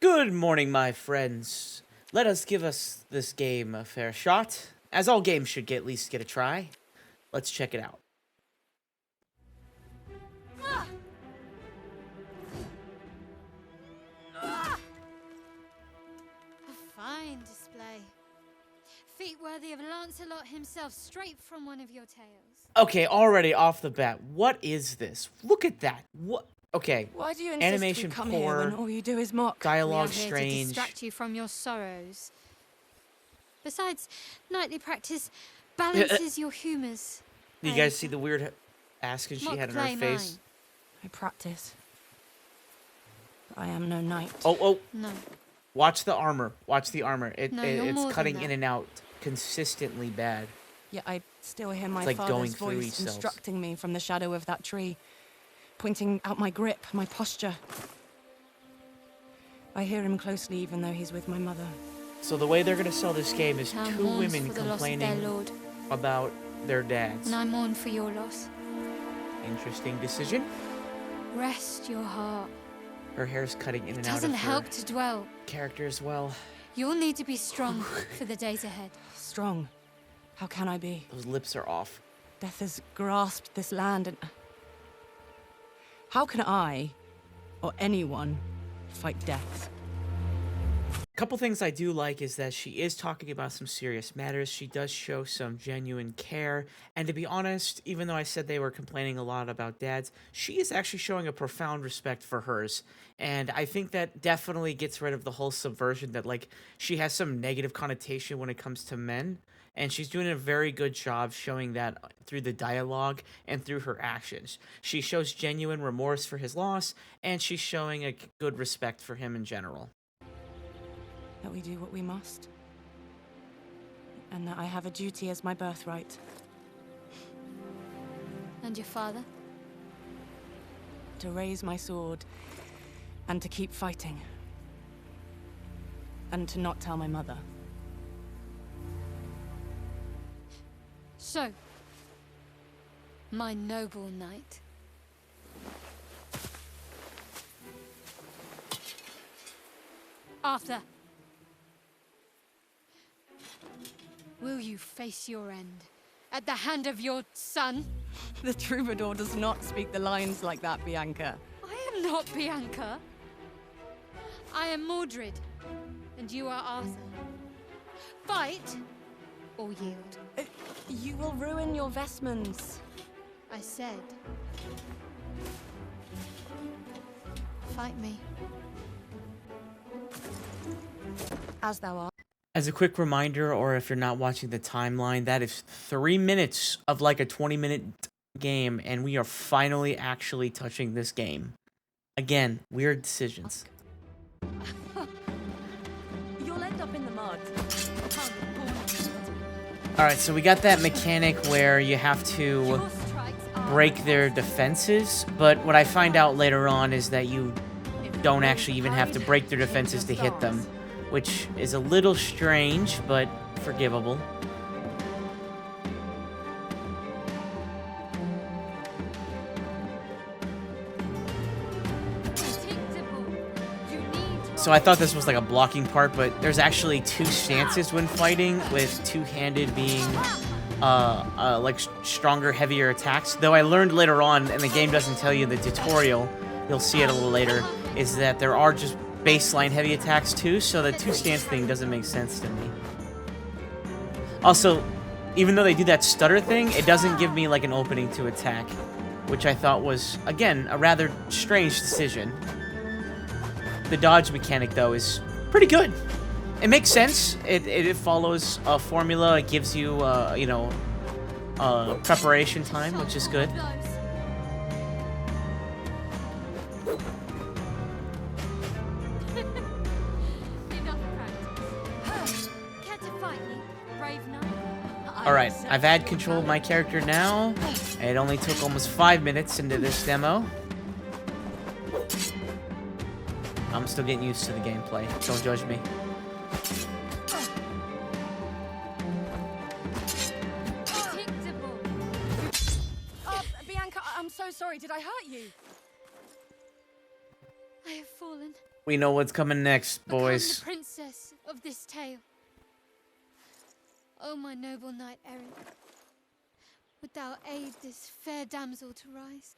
Good morning, my friends. Let us give this game a fair shot, as all games should at least get a try. Let's check it out. A fine display. Feat worthy of Lancelot himself, straight from one of your tales. Okay, already off the bat, what is this? Look at that. What? Okay. Why do you insist Animation we come poor, here when all you do is mock? dialogue We are here strange. to distract you from your sorrows. Besides, nightly practice balances your humours. Do you guys see the weird asking she Mock had on play her face? mine. I practice. But I am no knight. Oh. No. Watch the armor. Watch the armor. No, you're It's more than cutting that. in and out consistently bad. Yet I still hear my like going father's through voice each cells. instructing me from the shadow of that tree, pointing out my grip, my posture. I hear him closely even though he's with my mother. So the way they're gonna sell this game is Town two mourns women for the loss of their complaining lord, about their dads. and I mourn for your loss. Interesting decision. Rest your heart. Her hair's cutting in It and out doesn't of her help to dwell. character as well. You'll need to be strong for the days ahead. Strong. How can I be? Those lips are off. Death has grasped this land and... How can I, or anyone, fight death? A couple things I do like is that she is talking about some serious matters. She does show some genuine care. And to be honest, even though I said they were complaining a lot about dads, she is actually showing a profound respect for hers. And I think that definitely gets rid of the whole subversion that, like, she has some negative connotation when it comes to men. And she's doing a very good job showing that through the dialogue and through her actions. She shows genuine remorse for his loss, and she's showing a good respect for him in general. That we do what we must. And that I have a duty as my birthright. And your father? To raise my sword and to keep fighting. And to not tell my mother. So, my noble knight. Arthur. Will you face your end at the hand of your son? The troubadour does not speak the lines like that, Bianca. I am not Bianca. I am Mordred, and you are Arthur. Fight or yield. You will ruin your vestments. I said, fight me. As thou art. As a quick reminder, or if you're not watching the timeline, that is 3 minutes of like a 20-minute game, and we are finally actually touching this game. Again, weird decisions. You'll end up in the mud. Alright, so we got that mechanic where you have to break their defenses, but what I find out later on is that you don't actually even have to break their defenses to hit them, which is a little strange, but forgivable. So I thought this was like a blocking part, but there's actually two stances when fighting, with two-handed being like stronger, heavier attacks. Though I learned later on, and the game doesn't tell you the tutorial, you'll see it a little later, is that there are just baseline heavy attacks too, so the two-stance thing doesn't make sense to me. Also, even though they do that stutter thing, it doesn't give me like an opening to attack, which I thought was, again, a rather strange decision. The dodge mechanic, though, is pretty good. It makes sense. It follows a formula. It gives you, preparation time, which is good. Alright, I've had control of my character now. It only took almost 5 minutes into this demo. I'm still getting used to the gameplay. Don't judge me. Bianca, I'm so sorry. Did I hurt you? I have fallen. We know what's coming next, Become boys. the princess of this tale. O my noble knight errant, would thou aid this fair damsel to rise?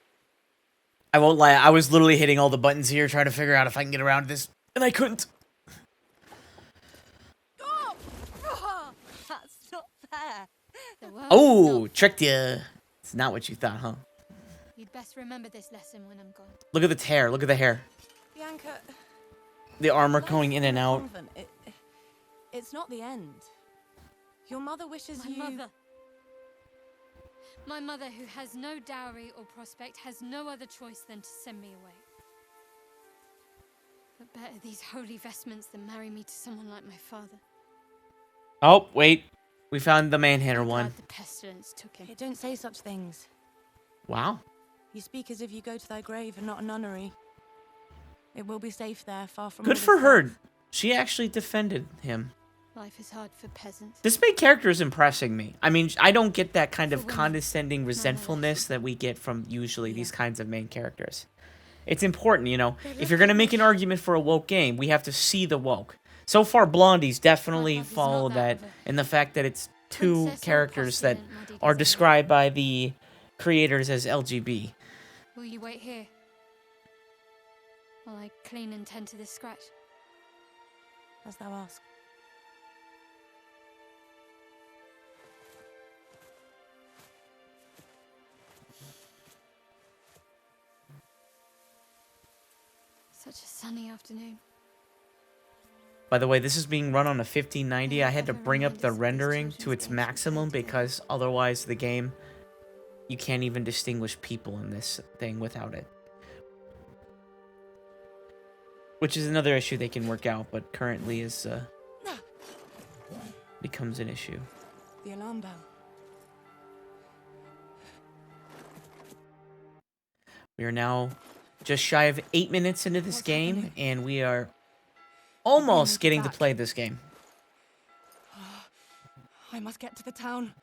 I won't lie, I was literally hitting all the buttons here trying to figure out if I can get around this, and I couldn't. That's not fair. The world is Oh, not tricked fair. you. It's not what you thought, huh? You'd best remember this lesson when I'm gone. Look at the hair. Look at the hair. Bianca. The armor life going in in and a out. convent, it's not the end. Your mother wishes My you. mother. My mother, who has no dowry or prospect, has no other choice than to send me away. But better these holy vestments than marry me to someone like my father. Oh, wait. We found the manhunter one. Glad the pestilence took him. Hey, don't say such things. Wow. You speak as if you go to thy grave and not a nunnery. It will be safe there, far from. Good all for this her. death. She actually defended him. Life is hard for peasants. This main character is impressing me. I mean, I don't get that kind of For women, condescending resentfulness that we get from usually these kinds of main characters. It's important, you know. If you're going to make an argument for a woke game, we have to see the woke. So far, Blondie's definitely My path is followed not that that of a in the fact that it's two princess or characters that postulant muddied are as a described by the creators as LGB. Will you wait here? While I clean and tend to this scratch? As thou ask. Such a sunny afternoon. By the way, this is being run on a 1590. I had to Ever bring up remind the us of these rendering to children's its ancient maximum tales. because otherwise the game, you can't even distinguish people in this thing without it. Which is another issue they can work out, but currently is becomes an issue. The alarm bell. We are now just shy of 8 minutes into this What's game, happening? and we are almost moved getting to back. play this game. I must get to the town.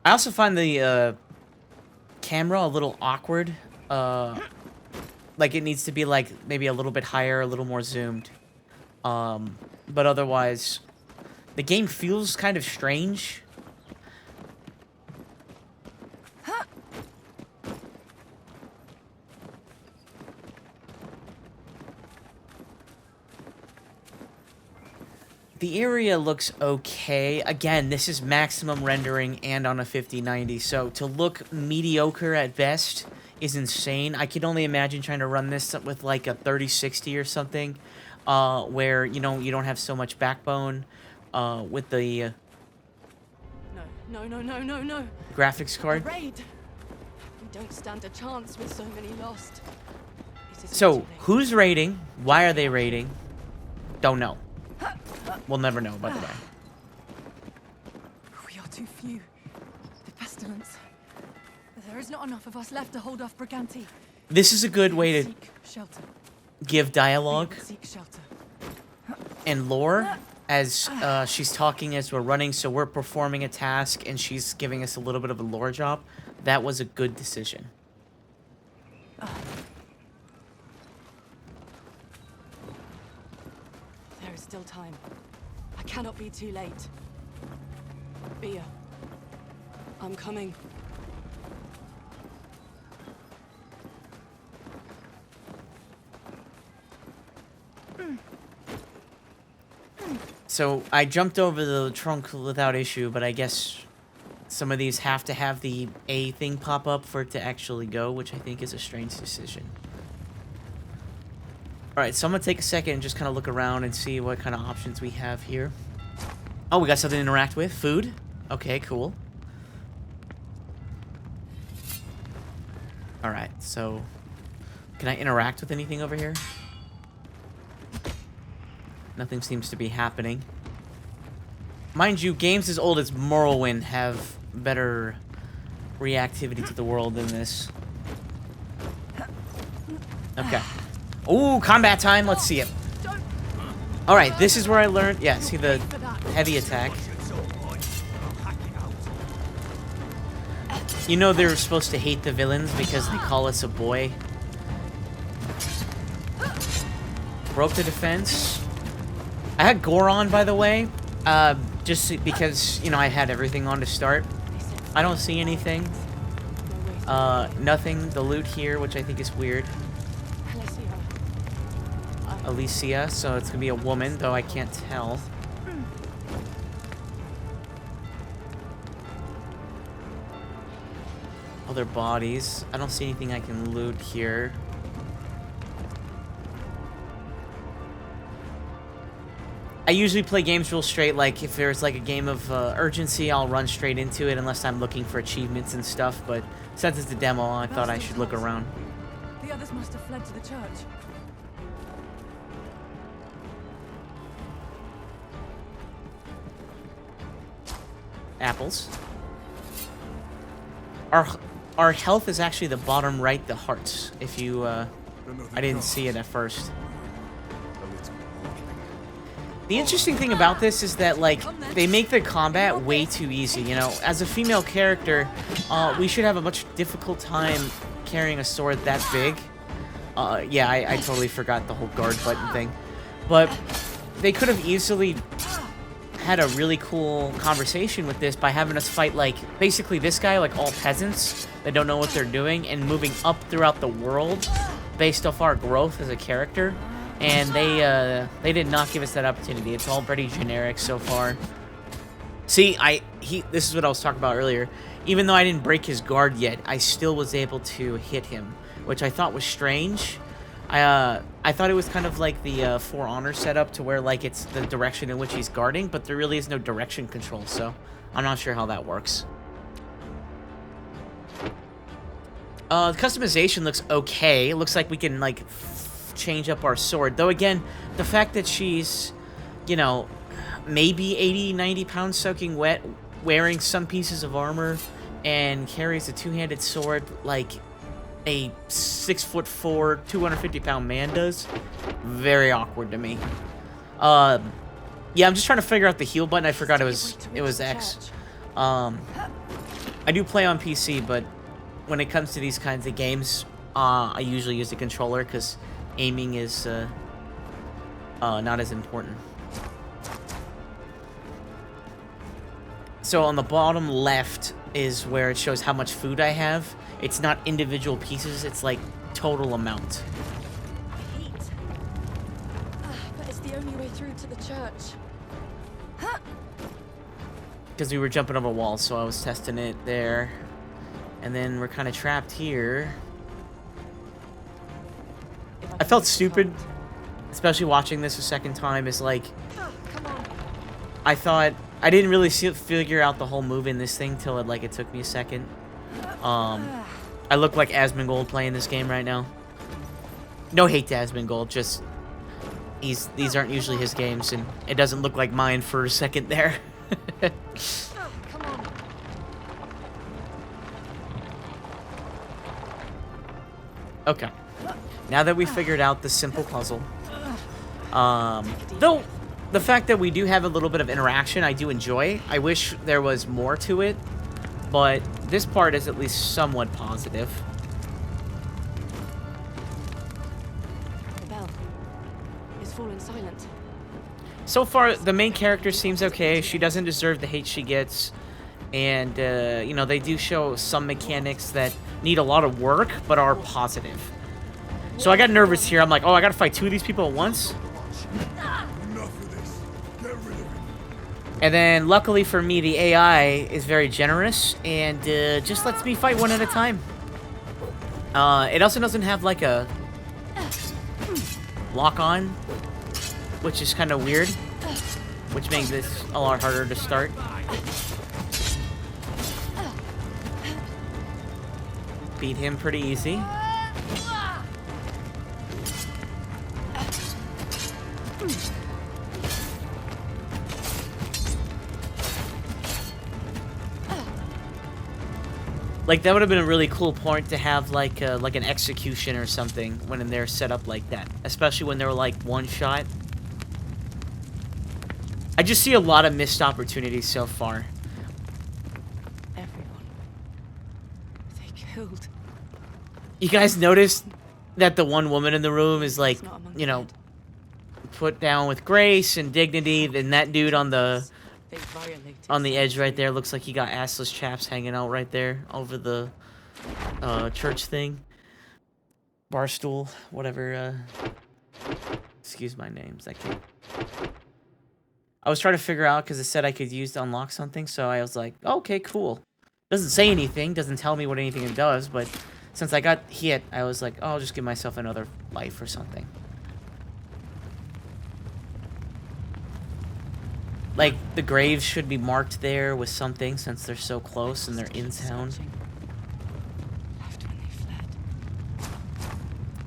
I also find the camera a little awkward. Like it needs to be like maybe a little bit higher, a little more zoomed. But otherwise, the game feels kind of strange. The area looks okay. Again, this is maximum rendering and on a 5090, so to look mediocre at best is insane. I can only imagine trying to run this with like a 3060 or something, where you don't have so much backbone with the No. graphics A card. raid. We don't stand a chance with so many lost. It is So, too late. who's raiding? Why are they raiding? Don't know. We'll never know, by the way. We are too few. The pestilence. There is not enough of us left to hold off Briganti. This is a good way to Seek shelter. give dialogue Seek shelter. and lore as she's talking as we're running, so we're performing a task and she's giving us a little bit of a lore job. That was a good decision. There is still time. I cannot be too late. Bia, I'm coming. So I jumped over the trunk without issue, but I guess some of these have to have the A thing pop up for it to actually go, which I think is a strange decision. Alright, so I'm gonna take a second and just kind of look around and see what kind of options we have here. Oh, we got something to interact with. Food. Okay, cool. Alright, so can I interact with anything over here? Nothing seems to be happening. Mind you, games as old as Morrowind have better reactivity to the world than this. Okay. Ooh, combat time. Let's see it. Alright, this is where I learned... Yeah, see the heavy attack. You know they're supposed to hate the villains because they call us a boy. Broke the defense. I had gore on, by the way, just because, you know, I had everything on to start. I don't see anything. Nothing. The loot here, which I think is weird. Alicia, so it's gonna be a woman, though I can't tell. Other bodies. I don't see anything I can loot here. I usually play games real straight, like if there's like a game of urgency, I'll run straight into it unless I'm looking for achievements and stuff, but since it's a demo, I thought I should look around. The others must have fled to the church. Apples. Our health is actually the bottom right, the hearts. If you, I didn't see it at first. The interesting thing about this is that, like, they make the combat way too easy, you know? As a female character, we should have a much difficult time carrying a sword that big. Yeah, I totally forgot the whole guard button thing. But they could have easily had a really cool conversation with this by having us fight, like, basically this guy, like, all peasants that don't know what they're doing, and moving up throughout the world based off our growth as a character. And they did not give us that opportunity. It's all pretty generic so far. See, this is what I was talking about earlier. Even though I didn't break his guard yet, I still was able to hit him, which I thought was strange. I thought it was kind of like the For Honor setup, to where like it's the direction in which he's guarding, but there really is no direction control, so I'm not sure how that works. The customization looks okay. It looks like we can like change up our sword, though again, the fact that she's, you know, maybe 80-90 pounds soaking wet, wearing some pieces of armor, and carries a two-handed sword like a 6'4", 250-pound man does, very awkward to me. Yeah, I'm just trying to figure out the heal button. I forgot it was X. I do play on PC, but when it comes to these kinds of games, I usually use the controller because aiming is not as important. So on the bottom left is where it shows how much food I have. It's not individual pieces, it's like total amount. Heat. But it's the only way through to the church. Because we were jumping over walls, so I was testing it there. And then we're kind of trapped here. I felt stupid, especially watching this a second time. Is like, I thought I didn't really figure out the whole move in this thing till it took me a second. I look like Asmongold playing this game right now. No hate to Asmongold, just these aren't usually his games, and it doesn't look like mine for a second there. Okay. Now that we figured out the simple puzzle, though the fact that we do have a little bit of interaction, I do enjoy. I wish there was more to it, but this part is at least somewhat positive. The bell is fallen silent. So far, the main character seems okay. She doesn't deserve the hate she gets. And, you know, they do show some mechanics that need a lot of work, but are positive. So I got nervous here. I'm like, oh, I gotta fight two of these people at once? And then, luckily for me, the AI is very generous and just lets me fight one at a time. It also doesn't have, like, a lock-on, which is kind of weird, which makes this a lot harder to start. Beat him pretty easy. Like, that would have been a really cool point to have, like an execution or something when they're set up like that. Especially when they're, like, one shot. I just see a lot of missed opportunities so far. Everyone killed. You guys noticed that the one woman in the room is like, It's not among you the know, dead. put down with grace and dignity. Then that dude on the They violated edge right sanctuary. there looks like he got assless chaps hanging out right there over the church thing. Barstool, whatever. Excuse my names. I was trying to figure out because it said I could use to unlock something, so I was like, okay, cool. Doesn't say anything, doesn't tell me what anything it does, but since I got hit, I was like, oh, I'll just give myself another life or something. Like, the graves should be marked there with something since they're so close and they're in town. Left when they fled.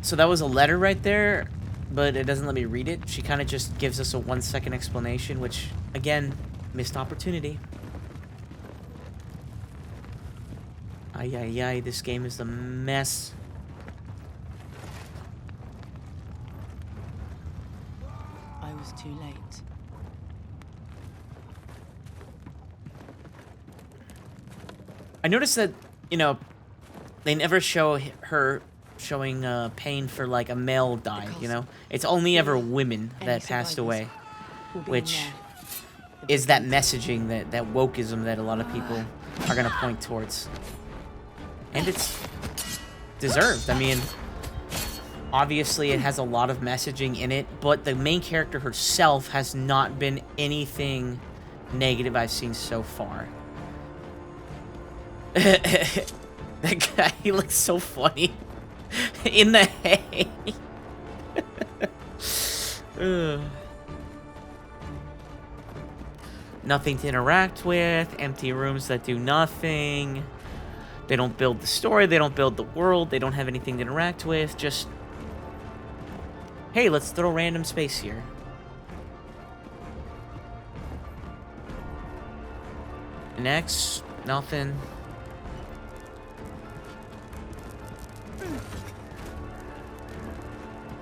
So that was a letter right there, but it doesn't let me read it. She kind of just gives us a 1-second explanation, which, again, missed opportunity. Ay, ay, ay, this game is a mess. I was too late. I noticed that, you know, they never show her showing pain for, like, a male die, you know? It's only ever women that passed away, which is that messaging, that wokeism that a lot of people are going to point towards. And it's deserved. I mean, obviously it has a lot of messaging in it, but the main character herself has not been anything negative I've seen so far. That guy, he looks so funny in the hay. Nothing to interact with, empty rooms that do nothing. They don't build the story, they don't build the world, they don't have anything to interact with, just... Hey, let's throw random space here. Next, nothing.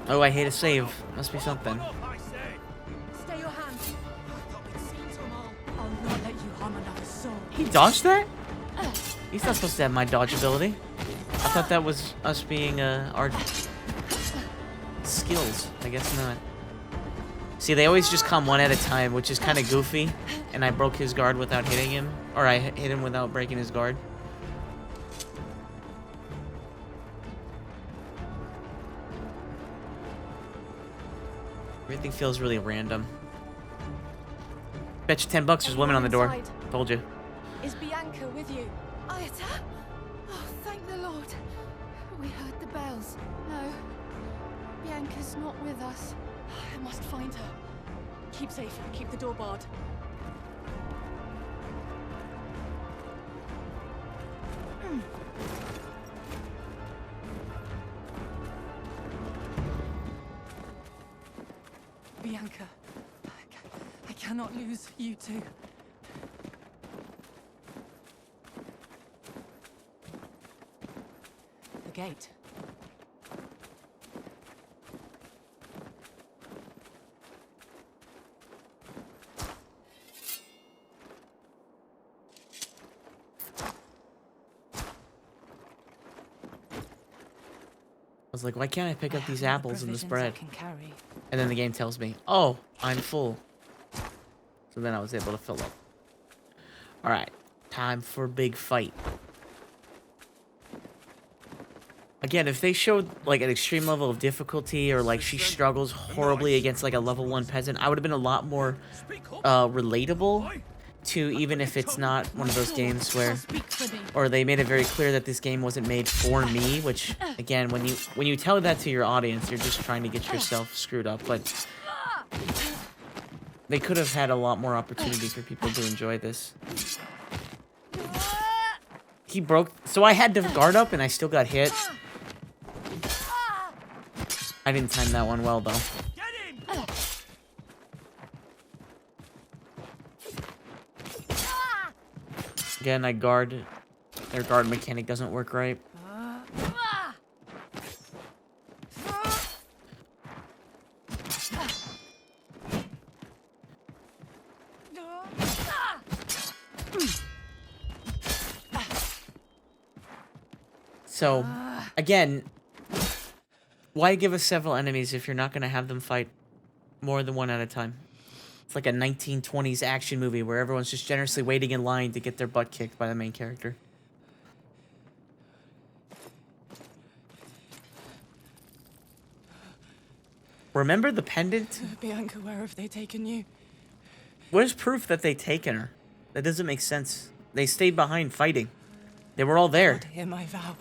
Oh, I hate a save. Must be something. Stay your hand. I'll not let you harm another soul. He dodged that? He's not supposed to have my dodge ability. I thought that was us being our skills. I guess not. See, they always just come one at a time, which is kind of goofy. And I broke his guard without hitting him. Or I hit him without breaking his guard. Everything feels really random. Bet you $10 there's women on the door. Told you. Is Bianca with you? Ayata? Oh, thank the Lord. We heard the bells. No, Bianca's not with us. I must find her. Keep safe. Keep the door barred. Bianca, I cannot lose you two. The gate. I was like, why can't I pick up these I have apples the and this provisions I bread? can carry. And then the game tells me, oh, I'm full. So then I was able to fill up. Alright, time for a big fight. Again, if they showed like an extreme level of difficulty or like she struggles horribly against like a level 1 peasant, I would have been a lot more relatable to, even if it's not one of those games where, or they made it very clear that this game wasn't made for me, which again, when you tell that to your audience, you're just trying to get yourself screwed up, but they could have had a lot more opportunity for people to enjoy this. He broke, so I had to guard up and I still got hit. I didn't time that one well though. Again, I guard. Their guard mechanic doesn't work right. So, again, why give us several enemies if you're not going to have them fight more than one at a time? It's like a 1920s action movie where everyone's just generously waiting in line to get their butt kicked by the main character. Remember the pendant? Bianca, where have they taken you? Where's proof that they taken her? That doesn't make sense. They stayed behind fighting. They were all there. God, hear my vow.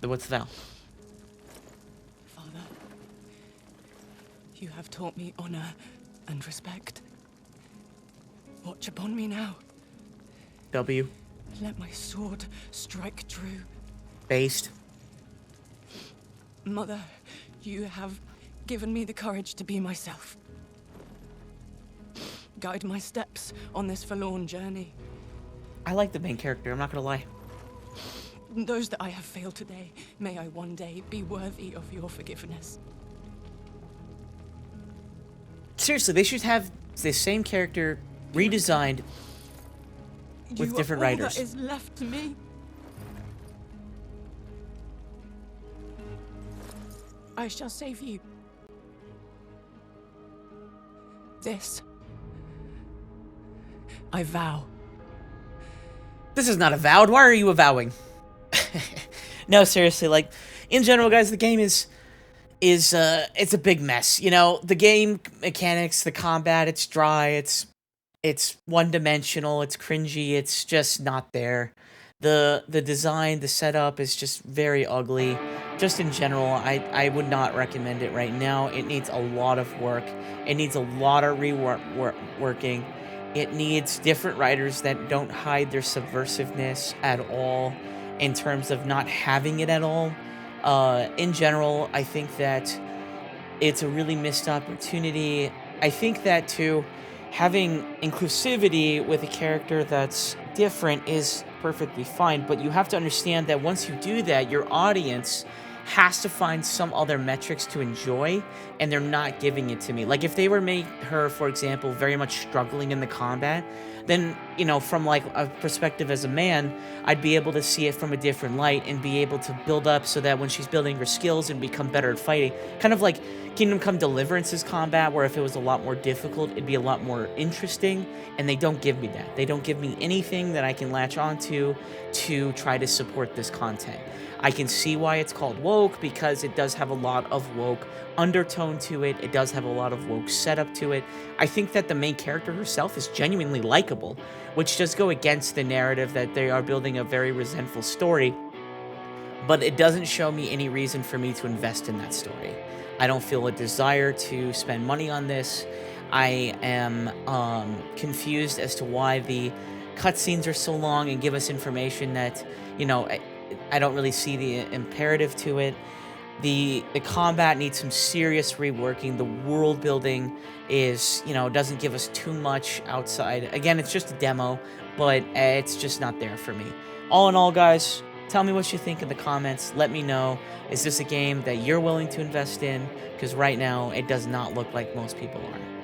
What's the vow? Father, you have taught me honor and respect. Watch upon me now. W. Let my sword strike true. Based. Mother, you have given me the courage to be myself. Guide my steps on this forlorn journey. I like the main character, I'm not gonna lie. Those that I have failed today, may I one day be worthy of your forgiveness. Seriously, they should have the same character redesigned with different writers. That is left to me. I shall save you. This I vow. This is not avowed. Why are you avowing? No, seriously, like, in general, guys, the game is it's a big mess. You know, the game mechanics, the combat, it's dry, it's one-dimensional, it's cringy, it's just not there. The design, the setup is just very ugly. Just in general, I would not recommend it right now. It needs a lot of work. It needs a lot of reworking. It needs different writers that don't hide their subversiveness at all in terms of not having it at all. In general, I think that it's a really missed opportunity. I think that, too, having inclusivity with a character that's different is perfectly fine, but you have to understand that once you do that, your audience has to find some other metrics to enjoy, and they're not giving it to me. Like, if they were make her, for example, very much struggling in the combat, then, you know, from, like, a perspective as a man, I'd be able to see it from a different light and be able to build up so that when she's building her skills and become better at fighting, kind of like Kingdom Come Deliverance's combat, where if it was a lot more difficult, it'd be a lot more interesting, and they don't give me that. They don't give me anything that I can latch onto to try to support this content. I can see why it's called woke, because it does have a lot of woke undertone to it. It does have a lot of woke setup to it. I think that the main character herself is genuinely likable, which does go against the narrative that they are building a very resentful story, but it doesn't show me any reason for me to invest in that story. I don't feel a desire to spend money on this. I am confused as to why the cutscenes are so long and give us information that, you know, I don't really see the imperative to it. The combat needs some serious reworking. The world building is, you know, doesn't give us too much outside. Again, it's just a demo, but it's just not there for me. All in all, guys, tell me what you think in the comments. Let me know. Is this a game that you're willing to invest in? Because right now, it does not look like most people are.